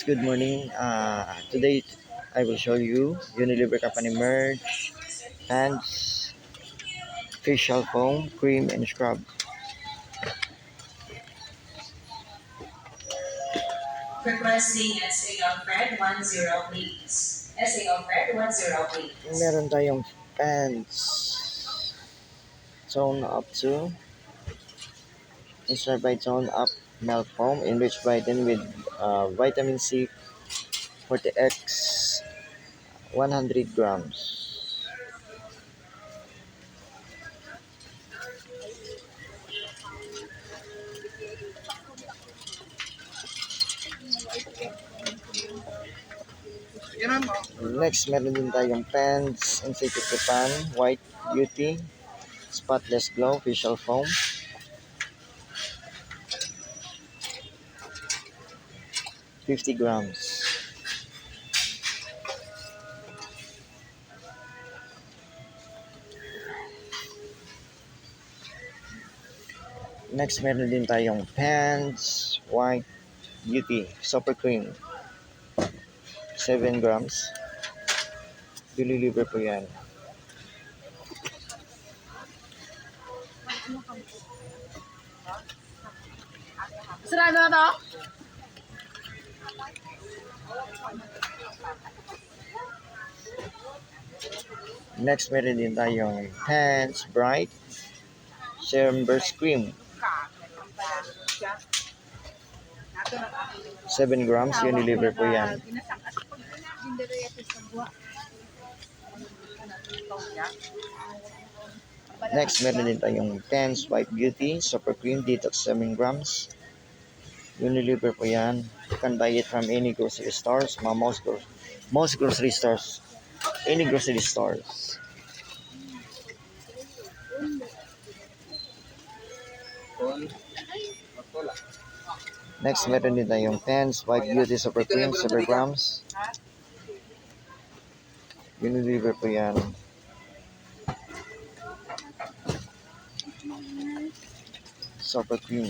guys, good morning. Today I will show you Unilever Company merch, hands, facial foam, cream, and scrub. Requesting SA Alfred 10 please. SA Alfred 10 please. Meron tayong pants, tone up to, inspired by tone up milk foam, enriched vitamin with vitamin C 40x, 100 grams. Next, meron din tayong pants, Insecure Japan, White Beauty, Spotless Glow, Facial Foam. $50. Next, meron din tayong pants, White Beauty, Super Cream, 7 grams. Deliver po yan. Sarado na to? Next, meron din tayong pants, Bright, Serum Burst Cream, 7 grams. Deliver po yan. Next, meron din tayong pants, White Beauty, Super Cream, Detox, 7 grams. Unilever po yan. You can buy it from any grocery stores, most grocery stores, any grocery stores. Next, meron din tayong pants, White Beauty, Super Cream, 7 grams. Unilever po yan. Super Cream.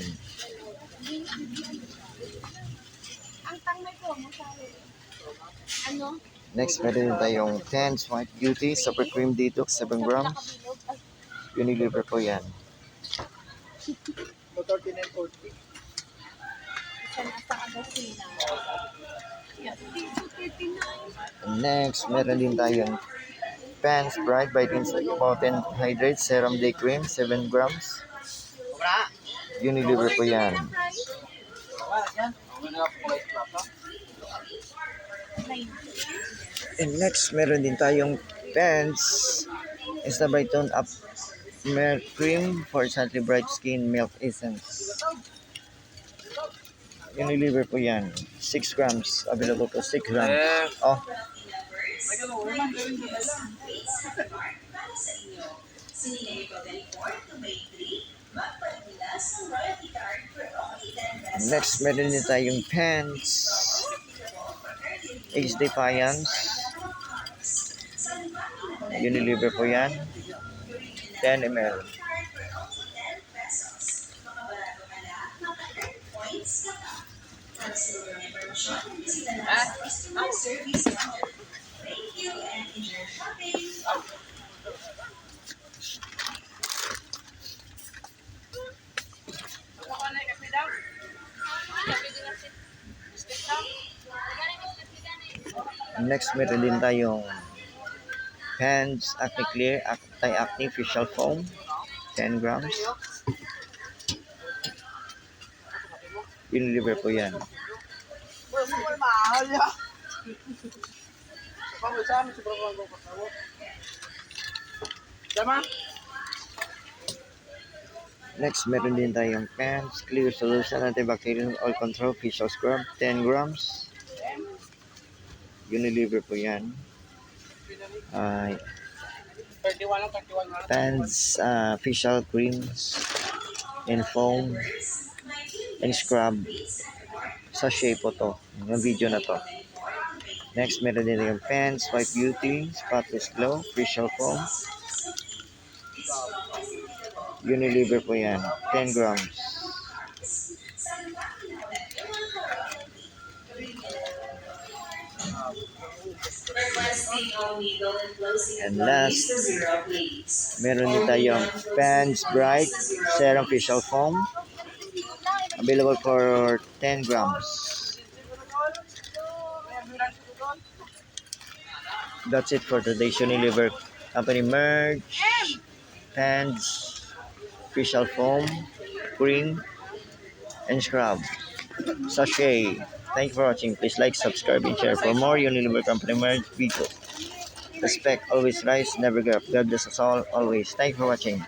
Next, meron din tayong pants, White Beauty, Super Cream Detox, 7 grams. Unilever po yan. Next, meron din tayong pants, Bright Vitamins Potent Hydrate Serum Day Cream, 7 grams. Unilever po yan. And next, meron din tayong pants, Insta Bright Tone Up Milk Cream for Slightly Bright Skin Milk Essence. Unilever po yan. 6 grams. Available po 6 grams. Oh. Next, meron din tayong pants, Age Defiance. Unilever po yan. 10 ml. Next, meron din tayong pants, Acne Clear, Anti-Acne Facial Foam, 10 grams. Unilever po yan. Next, meron din tayong pants, Clear Solution, Antibacterial Oil Control Facial Scrub, 10 grams. Unilever po yan. Pants, facial creams, and foam, and scrub. Sachet po to. Yung video na to. Next, meron din yung pants, White Beauty, Spotless Glow, facial foam. Unilever po yan. 10 grams. Requesting only needle and closing And employees last, to zero, please. meron din Only tayong needle and closing Pans Bright employees to zero, Serum please. Facial Foam. Available for 10 grams. That's it for today's Unilever Company merch, Pans, Facial Foam, Cream, and Scrub. Sachet. Thank you for watching. Please like, subscribe, and share for more Unilever Company merch videos. Respect, always rise, never give up. God bless us all, always. Thank you for watching.